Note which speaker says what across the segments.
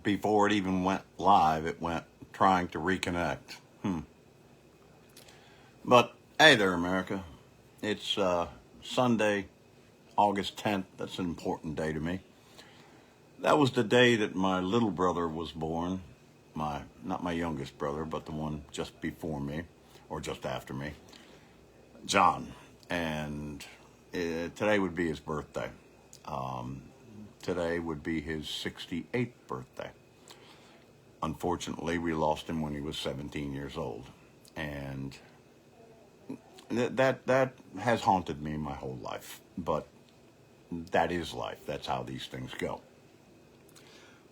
Speaker 1: before it even went live, it went trying to reconnect. But hey there, America. It's Sunday, August 10th. That's an important day to me. That was the day that my little brother was born. Not my youngest brother, but the one just before me, or just after me, John. And today would be his birthday. Today would be his 68th birthday. Unfortunately, we lost him when he was 17 years old. And that has haunted me my whole life. But that is life. That's how these things go.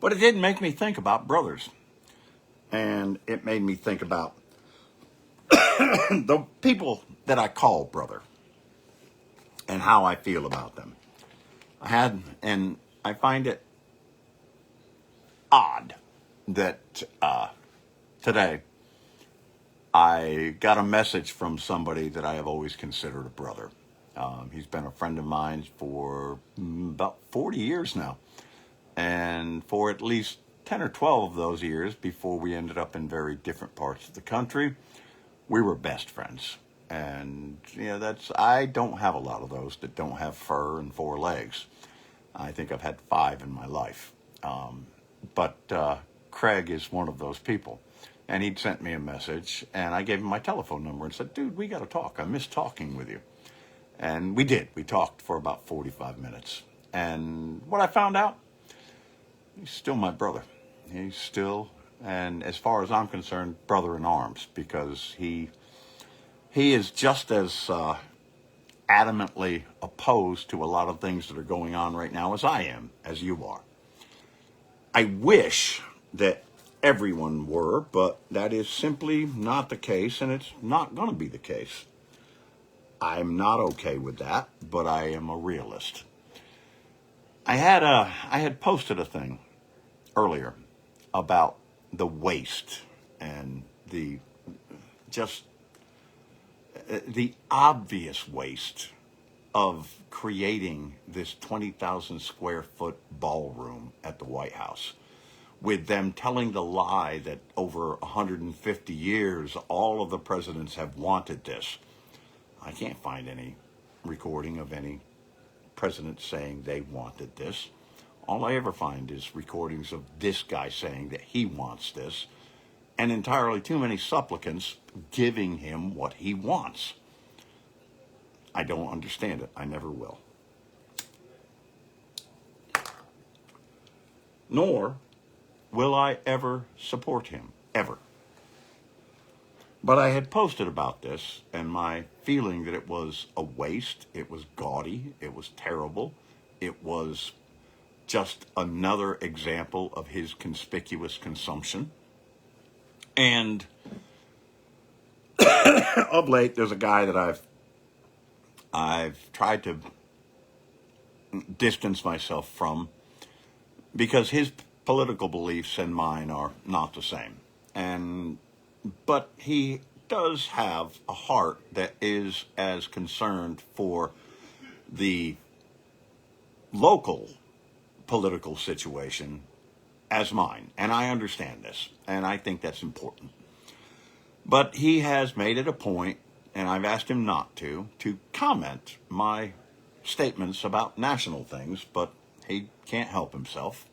Speaker 1: But it did make me think about brothers. And it made me think about the people that I call brother and how I feel about them. I find it odd that today I got a message from somebody that I have always considered a brother. He's been a friend of mine for about 40 years now. And for at least 10 or 12 of those years, before we ended up in very different parts of the country, we were best friends. And, I don't have a lot of those that don't have fur and four legs. I think I've had 5 in my life. But Craig is one of those people. And he'd sent me a message, and I gave him my telephone number and said, dude, we got to talk. I miss talking with you. And we did. We talked for about 45 minutes. And what I found out, he's still my brother. He's still, and as far as I'm concerned, brother in arms, because he is just as adamantly opposed to a lot of things that are going on right now as I am, as you are. I wish that everyone were, but that is simply not the case, and it's not going to be the case. I'm not okay with that, but I am a realist. I had posted a thing earlier about the waste and the obvious waste of creating this 20,000 square foot ballroom at the White House, with them telling the lie that over 150 years all of the presidents have wanted this. I can't find any recording of any president saying they wanted this. All I ever find is recordings of this guy saying that he wants this, and entirely too many supplicants giving him what he wants. I don't understand it. I never will. Nor will I ever support him, ever. But I had posted about this, and my feeling that it was a waste, it was gaudy, it was terrible, it was just another example of his conspicuous consumption. And of late, there's a guy that I've tried to distance myself from, because his political beliefs and mine are not the same. But he does have a heart that is as concerned for the local political situation as mine. And I understand this, and I think that's important. But he has made it a point, and I've asked him not to comment my statements about national things, but he can't help himself.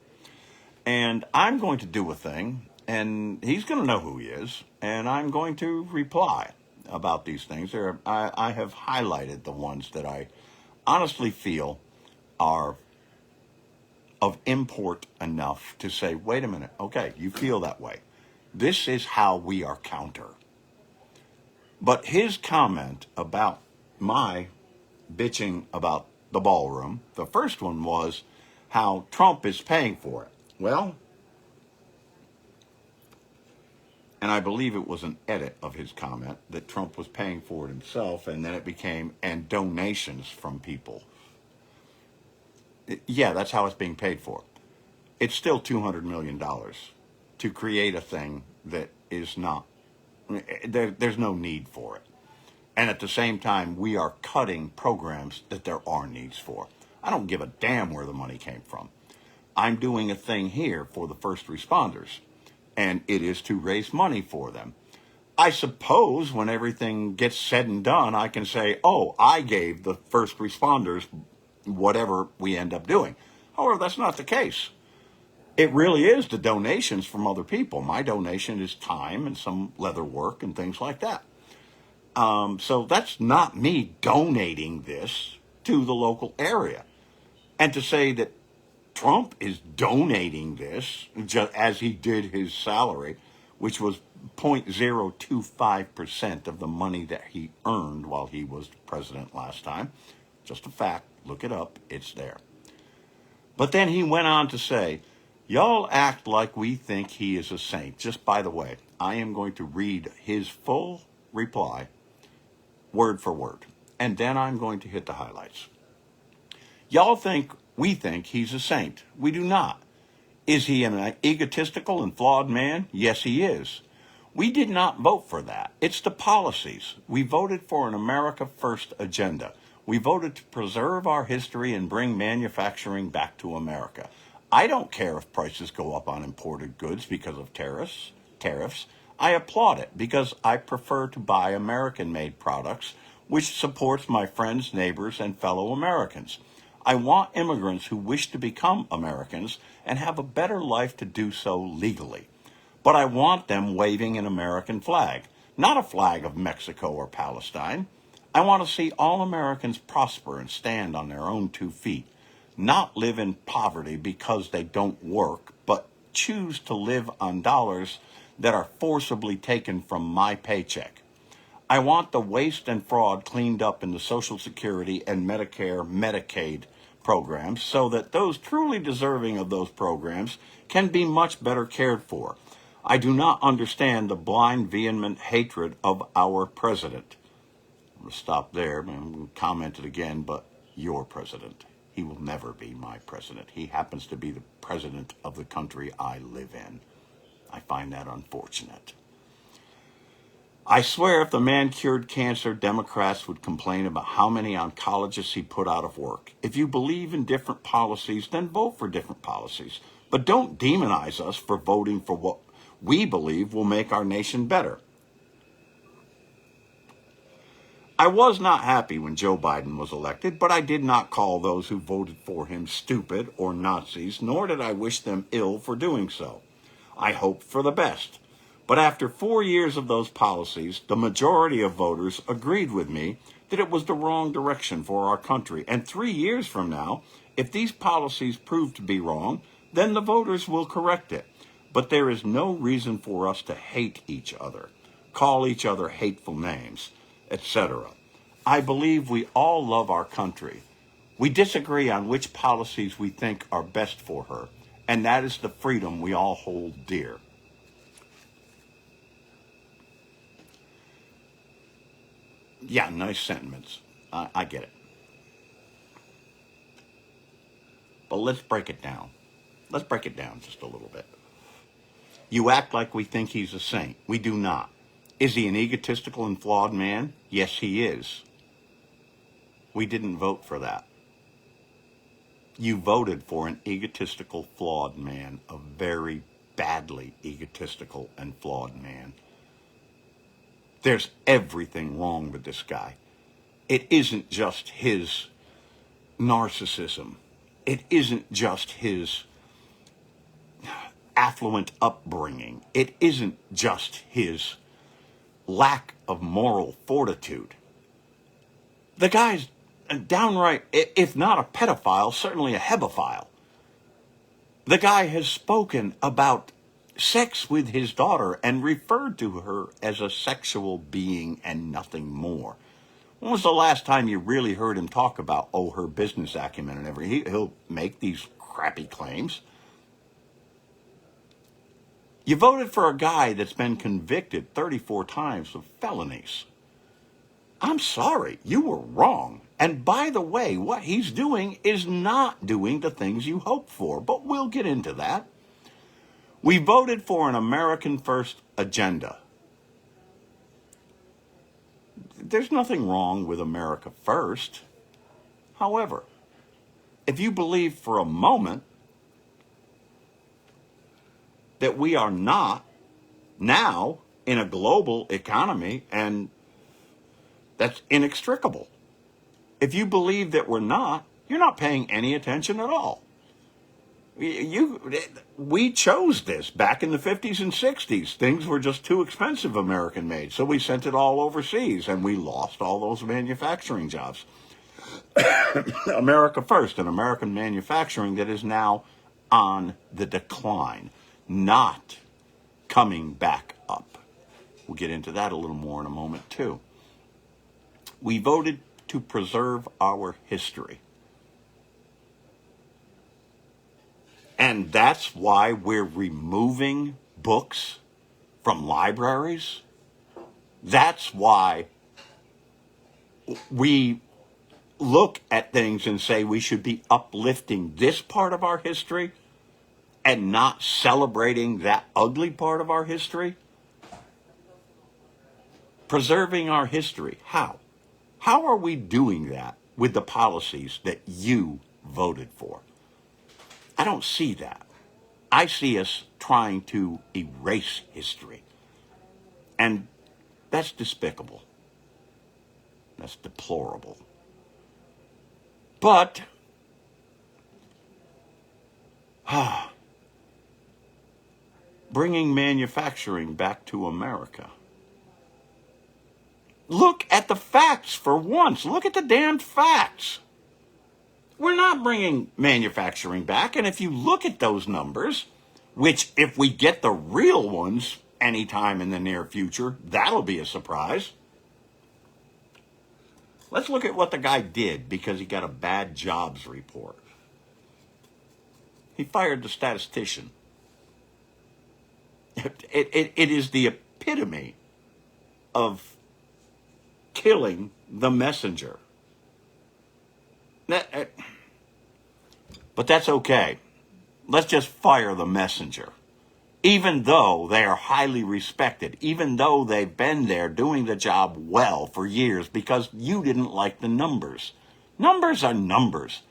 Speaker 1: And I'm going to do a thing, and he's going to know who he is, and I'm going to reply about these things. I have highlighted the ones that I honestly feel are of import enough to say, wait a minute, okay, you feel that way. This is how we are counter. But his comment about my bitching about the ballroom, the first one was how Trump is paying for it. Well, and I believe it was an edit of his comment that Trump was paying for it himself, and then it became, and donations from people. Yeah, that's how it's being paid for. It's still $200 million to create a thing that is not, there's no need for it. And at the same time, we are cutting programs that there are needs for. I don't give a damn where the money came from. I'm doing a thing here for the first responders, and it is to raise money for them. I suppose when everything gets said and done, I can say, oh, I gave the first responders whatever we end up doing. However, that's not the case. It really is the donations from other people. My donation is time and some leather work and things like that. So that's not me donating this to the local area. And to say that Trump is donating this, just as he did his salary, which was 0.025% of the money that he earned while he was president last time. Just a fact. Look it up. It's there. But then he went on to say, y'all act like we think he is a saint. Just by the way, I am going to read his full reply, word for word, and then I'm going to hit the highlights. We think he's a saint. We do not. Is he an egotistical and flawed man? Yes, he is. We did not vote for that. It's the policies. We voted for an America First agenda. We voted to preserve our history and bring manufacturing back to America. I don't care if prices go up on imported goods because of tariffs. I applaud it because I prefer to buy American-made products, which supports my friends, neighbors, and fellow Americans. I want immigrants who wish to become Americans and have a better life to do so legally. But I want them waving an American flag, not a flag of Mexico or Palestine. I want to see all Americans prosper and stand on their own 2 feet, not live in poverty because they don't work, but choose to live on dollars that are forcibly taken from my paycheck. I want the waste and fraud cleaned up in the Social Security and Medicare, Medicaid programs so that those truly deserving of those programs can be much better cared for. I do not understand the blind, vehement hatred of our president. I'm going to stop there. I'm going to comment it again, but your president. He will never be my president. He happens to be the president of the country I live in. I find that unfortunate. I swear if the man cured cancer, Democrats would complain about how many oncologists he put out of work. If you believe in different policies, then vote for different policies. But don't demonize us for voting for what we believe will make our nation better. I was not happy when Joe Biden was elected, but I did not call those who voted for him stupid or Nazis, nor did I wish them ill for doing so. I hoped for the best. But after 4 years of those policies, the majority of voters agreed with me that it was the wrong direction for our country. And 3 years from now, if these policies prove to be wrong, then the voters will correct it. But there is no reason for us to hate each other, call each other hateful names, etc. I believe we all love our country. We disagree on which policies we think are best for her, and that is the freedom we all hold dear. Yeah, nice sentiments. I get it. But let's break it down. Let's break it down just a little bit. You act like we think he's a saint. We do not. Is he an egotistical and flawed man? Yes, he is. We didn't vote for that. You voted for an egotistical, flawed man, a very badly egotistical and flawed man. There's everything wrong with this guy. It isn't just his narcissism. It isn't just his affluent upbringing. It isn't just his lack of moral fortitude. The guy's downright, if not a pedophile, certainly a hebephile. The guy has spoken about sex with his daughter and referred to her as a sexual being and nothing more. When was the last time you really heard him talk about, her business acumen and everything? He'll make these crappy claims. You voted for a guy that's been convicted 34 times of felonies. I'm sorry, you were wrong. And by the way, what he's doing is not doing the things you hoped for, but we'll get into that. We voted for an American First agenda. There's nothing wrong with America First. However, if you believe for a moment that we are not now in a global economy, and that's inextricable. If you believe that we're not, you're not paying any attention at all. We chose this back in the 50s and 60s. Things were just too expensive American made, so we sent it all overseas, and we lost all those manufacturing jobs. America first, and American manufacturing that is now on the decline, not coming back up. We'll get into that a little more in a moment, too. We voted to preserve our history. And that's why we're removing books from libraries. That's why we look at things and say we should be uplifting this part of our history and not celebrating that ugly part of our history. Preserving our history. How? How are we doing that with the policies that you voted for? I don't see that. I see us trying to erase history. And that's despicable. That's deplorable. But bringing manufacturing back to America. Look at the facts for once. Look at the damned facts. We're not bringing manufacturing back. And if you look at those numbers, which if we get the real ones anytime in the near future, that'll be a surprise. Let's look at what the guy did because he got a bad jobs report. He fired the statistician. It is the epitome of killing the messenger. But that's okay. Let's just fire the messenger. Even though they are highly respected, even though they've been there doing the job well for years because you didn't like the numbers. Numbers are numbers.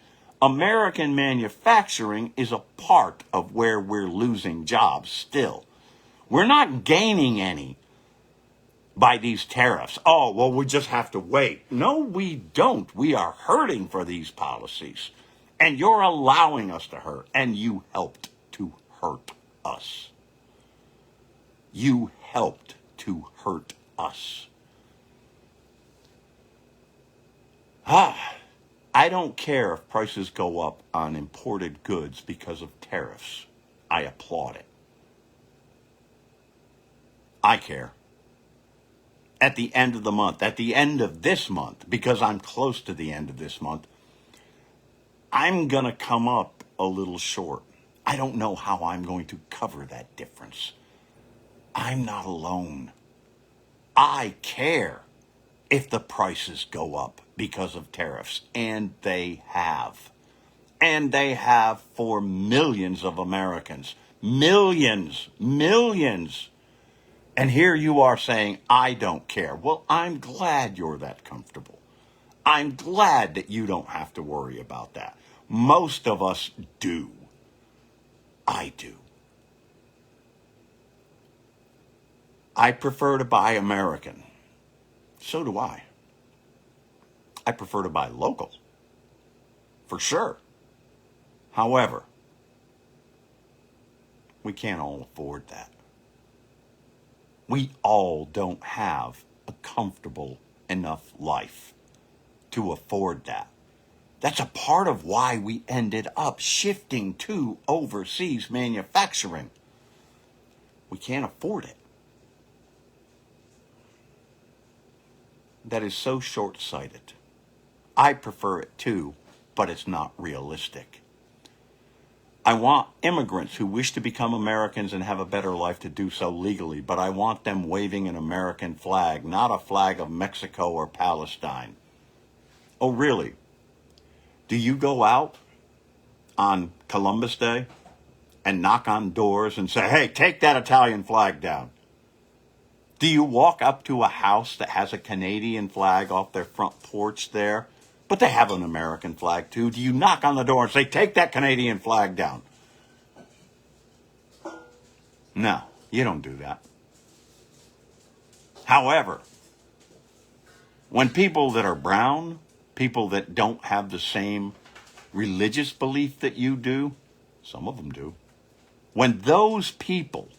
Speaker 1: American manufacturing is a part of where we're losing jobs still. We're not gaining any by these tariffs. Oh, well, we just have to wait. No, we don't. We are hurting for these policies. And you're allowing us to hurt. And you helped to hurt us. You helped to hurt us. I don't care if prices go up on imported goods because of tariffs. I applaud it. I care. At the end of the month, at the end of this month, because I'm close to the end of this month, I'm going to come up a little short. I don't know how I'm going to cover that difference. I'm not alone. I care if the prices go up because of tariffs, and they have. And they have for millions of Americans. Millions. And here you are saying, I don't care. Well, I'm glad you're that comfortable. I'm glad that you don't have to worry about that. Most of us do. I do. I prefer to buy American. So do I. I prefer to buy local. For sure. However, we can't all afford that. We all don't have a comfortable enough life to afford that. That's a part of why we ended up shifting to overseas manufacturing. We can't afford it. That is so short-sighted. I prefer it too, but it's not realistic. I want immigrants who wish to become Americans and have a better life to do so legally, but I want them waving an American flag, not a flag of Mexico or Palestine. Oh, really? Do you go out on Columbus Day and knock on doors and say, hey, take that Italian flag down? Do you walk up to a house that has a Canadian flag off their front porch there, but they have an American flag too? Do you knock on the door and say, take that Canadian flag down? No, you don't do that. However, when people that are brown, people that don't have the same religious belief that you do, some of them do, when those people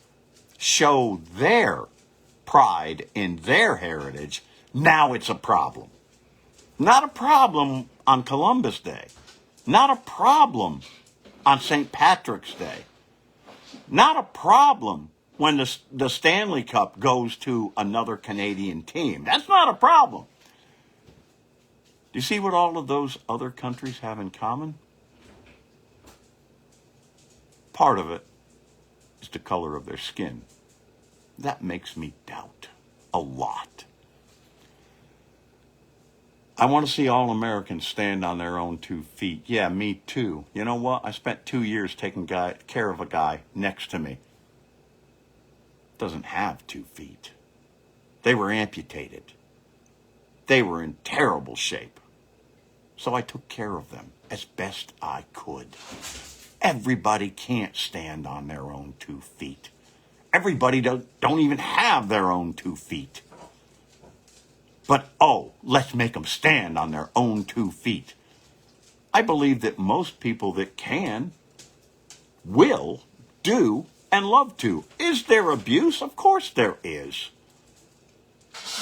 Speaker 1: show their pride in their heritage, now it's a problem. Not a problem on Columbus Day. Not a problem on St. Patrick's Day. Not a problem when the Stanley Cup goes to another Canadian team. That's not a problem. Do you see what all of those other countries have in common? Part of it is the color of their skin. That makes me doubt a lot. I want to see all Americans stand on their own 2 feet. Yeah, me too. You know what? I spent 2 years taking care of a guy next to me. Doesn't have 2 feet. They were amputated. They were in terrible shape. So I took care of them as best I could. Everybody can't stand on their own 2 feet. Everybody don't even have their own 2 feet. But, let's make them stand on their own 2 feet. I believe that most people that can, will, do, and love to. Is there abuse? Of course there is.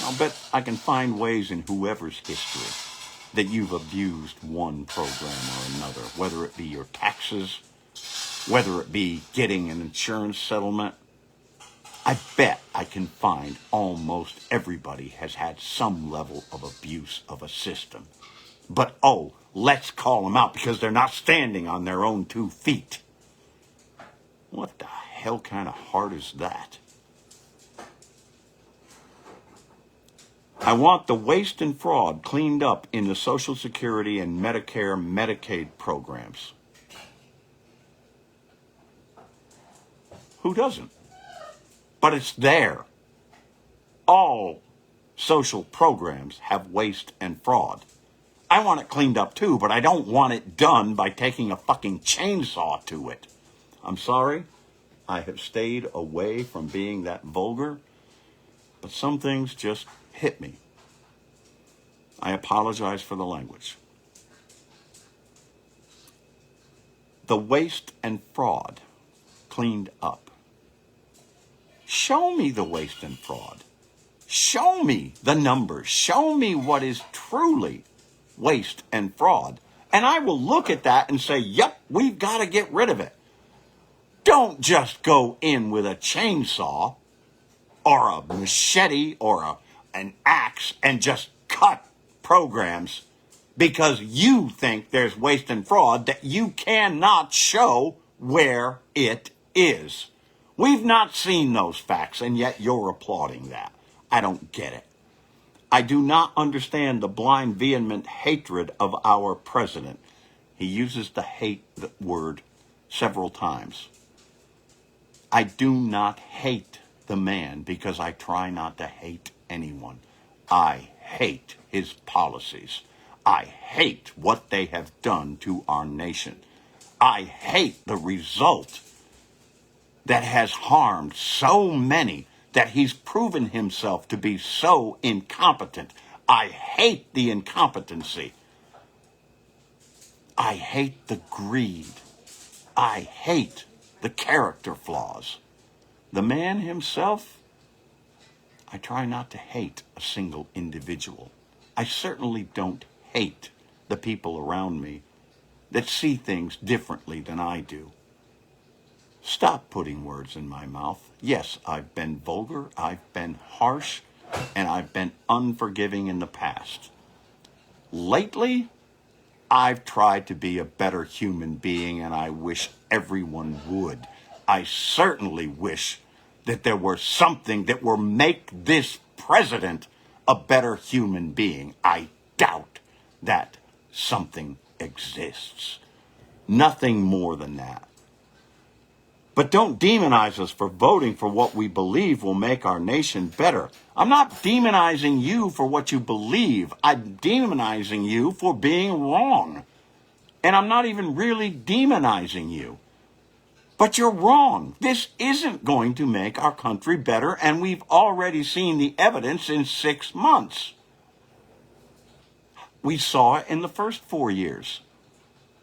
Speaker 1: I'll bet I can find ways in whoever's history that you've abused one program or another, whether it be your taxes, whether it be getting an insurance settlement. I bet I can find almost everybody has had some level of abuse of a system. But, let's call them out because they're not standing on their own 2 feet. What the hell kind of heart is that? I want the waste and fraud cleaned up in the Social Security and Medicare, Medicaid programs. Who doesn't? But it's there. All social programs have waste and fraud. I want it cleaned up too, but I don't want it done by taking a fucking chainsaw to it. I'm sorry. I have stayed away from being that vulgar, but some things just hit me. I apologize for the language. The waste and fraud cleaned up. Show me the waste and fraud. Show me the numbers. Show me what is truly waste and fraud. And I will look at that and say, yep, we've got to get rid of it. Don't just go in with a chainsaw or a machete or an axe and just cut programs because you think there's waste and fraud that you cannot show where it is. We've not seen those facts, and yet you're applauding that. I don't get it. I do not understand the blind, vehement hatred of our president. He uses the hate word several times. I do not hate the man because I try not to hate anyone. I hate his policies. I hate what they have done to our nation. I hate the result that has harmed so many, that he's proven himself to be so incompetent. I hate the incompetency. I hate the greed. I hate the character flaws. The man himself, I try not to hate a single individual. I certainly don't hate the people around me that see things differently than I do. Stop putting words in my mouth. Yes, I've been vulgar, I've been harsh, and I've been unforgiving in the past. Lately, I've tried to be a better human being, and I wish everyone would. I certainly wish that there were something that would make this president a better human being. I doubt that something exists. Nothing more than that. But don't demonize us for voting for what we believe will make our nation better. I'm not demonizing you for what you believe. I'm demonizing you for being wrong. And I'm not even really demonizing you. But you're wrong. This isn't going to make our country better, and we've already seen the evidence in 6 months. We saw it in the first 4 years.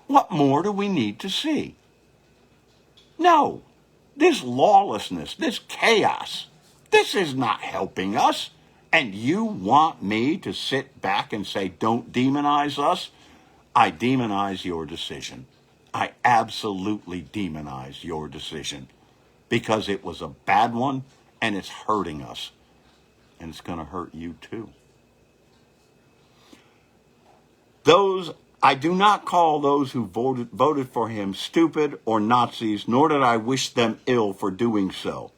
Speaker 1: What more do we need to see? No, this lawlessness, this chaos, this is not helping us. And you want me to sit back and say, don't demonize us? I demonize your decision. I absolutely demonize your decision because it was a bad one and it's hurting us. And it's going to hurt you too. I do not call those who voted for him stupid or Nazis, nor did I wish them ill for doing so.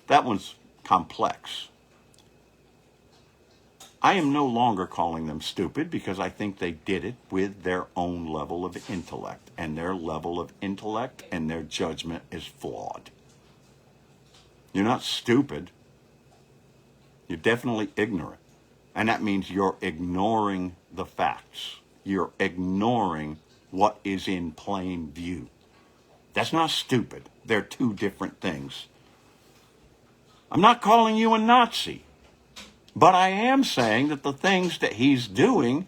Speaker 1: That one's complex. I am no longer calling them stupid because I think they did it with their own level of intellect, and their level of intellect and their judgment is flawed. You're not stupid. You're definitely ignorant. And that means you're ignoring the facts. You're ignoring what is in plain view. That's not stupid. They're two different things. I'm not calling you a Nazi, but I am saying that the things that he's doing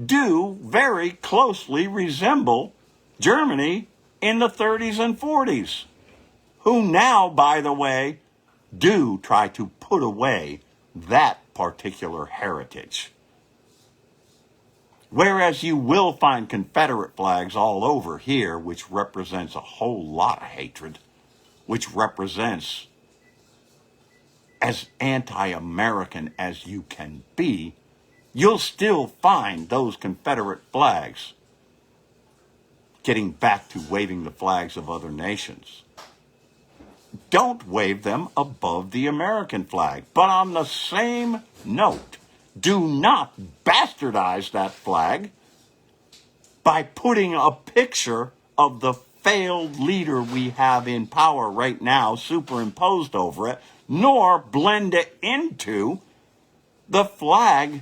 Speaker 1: do very closely resemble Germany in the 30s and 40s, who now, by the way, do try to put away that particular heritage. Whereas you will find Confederate flags all over here, which represents a whole lot of hatred, which represents as anti-American as you can be, you'll still find those Confederate flags. Getting back to waving the flags of other nations. Don't wave them above the American flag. But on the same note, do not bastardize that flag by putting a picture of the failed leader we have in power right now superimposed over it, nor blend it into the flag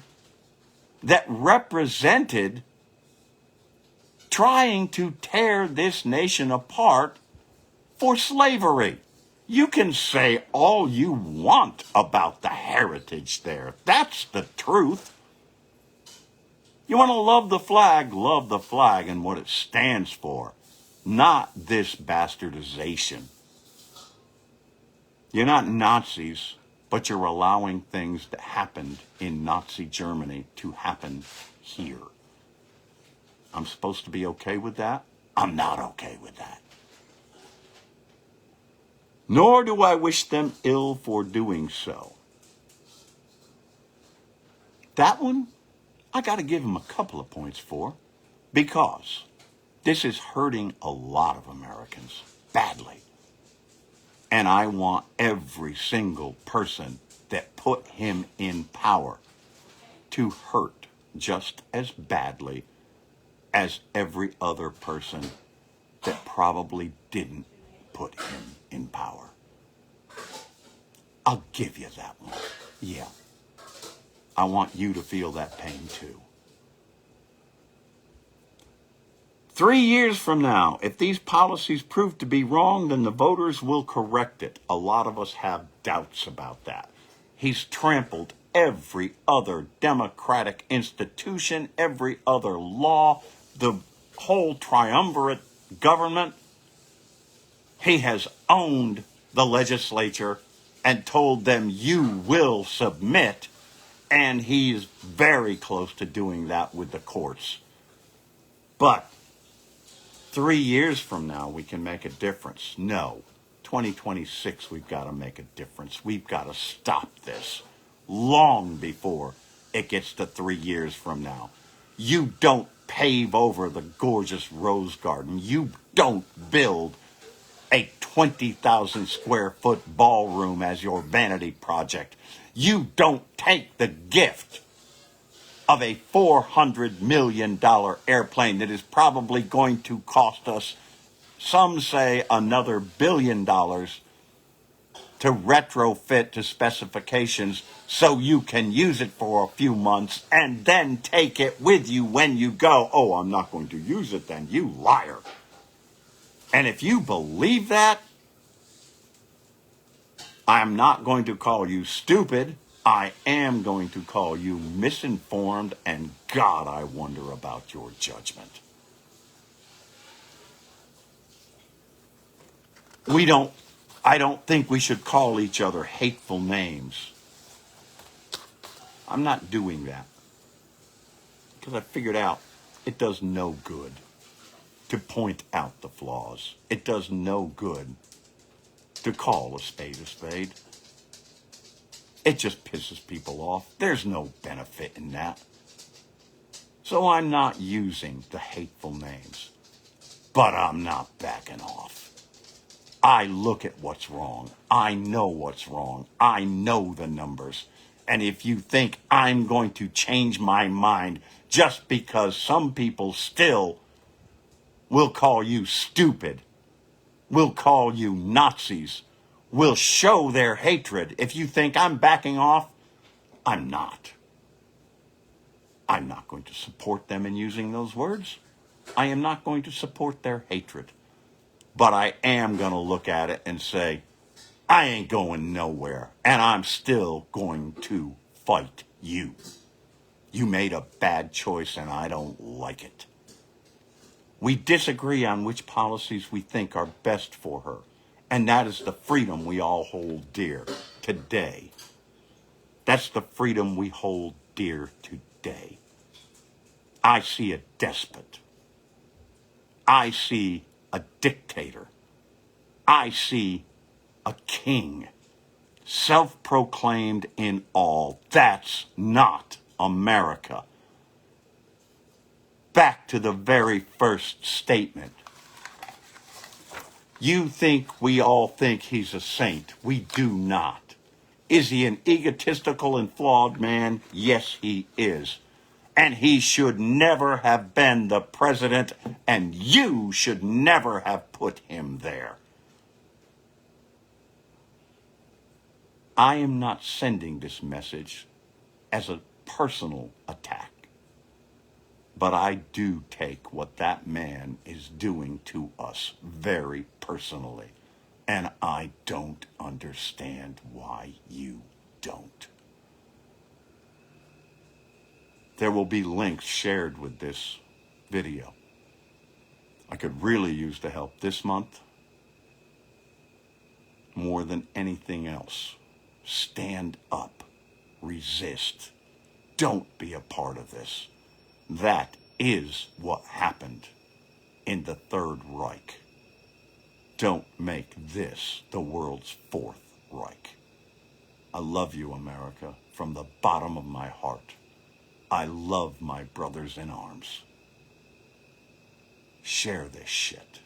Speaker 1: that represented trying to tear this nation apart for slavery. You can say all you want about the heritage there. That's the truth. You want to love the flag and what it stands for, not this bastardization. You're not Nazis, but you're allowing things that happened in Nazi Germany to happen here. I'm supposed to be okay with that? I'm not okay with that. Nor do I wish them ill for doing so. That one, I got to give them a couple of points for, because this is hurting a lot of Americans badly. And I want every single person that put him in power to hurt just as badly as every other person that probably didn't put him in power. I'll give you that one. Yeah. I want you to feel that pain too. 3 years from now, if these policies prove to be wrong, then the voters will correct it. A lot of us have doubts about that. He's trampled every other democratic institution, every other law, the whole triumvirate government. He has owned the legislature and told them, you will submit. And he's very close to doing that with the courts. But 3 years from now, we can make a difference. No. 2026, we've got to make a difference. We've got to stop this long before it gets to 3 years from now. You don't pave over the gorgeous rose garden. You don't build a 20,000 square foot ballroom as your vanity project. You don't take the gift of a $400 million airplane that is probably going to cost us, some say, another $1 billion to retrofit to specifications so you can use it for a few months and then take it with you when you go. Oh, I'm not going to use it then. You liar. And if you believe that, I'm not going to call you stupid. I am going to call you misinformed, and God, I wonder about your judgment. I don't think we should call each other hateful names. I'm not doing that because I figured out it does no good to point out the flaws. It does no good to call a spade a spade. It just pisses people off. There's no benefit in that. So I'm not using the hateful names, but I'm not backing off. I look at what's wrong. I know what's wrong. I know the numbers. And if you think I'm going to change my mind just because some people still will call you stupid, will call you Nazis, will show their hatred, if you think I'm backing off, I'm not. I'm not going to support them in using those words. I am not going to support their hatred. But I am going to look at it and say, I ain't going nowhere, and I'm still going to fight you. You made a bad choice, and I don't like it. We disagree on which policies we think are best for her, and that is the freedom we all hold dear today. That's the freedom we hold dear today. I see a despot. I see a dictator. I see a king, self-proclaimed in all. That's not America. Back to the very first statement. You think we all think he's a saint. We do not. Is he an egotistical and flawed man? Yes, he is. And he should never have been the president, and you should never have put him there. I am not sending this message as a personal attack, but I do take what that man is doing to us very personally, and I don't understand why you don't. There will be links shared with this video. I could really use the help this month more than anything else. Stand up. Resist. Don't be a part of this. That is what happened in the Third Reich. Don't make this the world's Fourth Reich. I love you, America, from the bottom of my heart. I love my brothers in arms. Share this shit.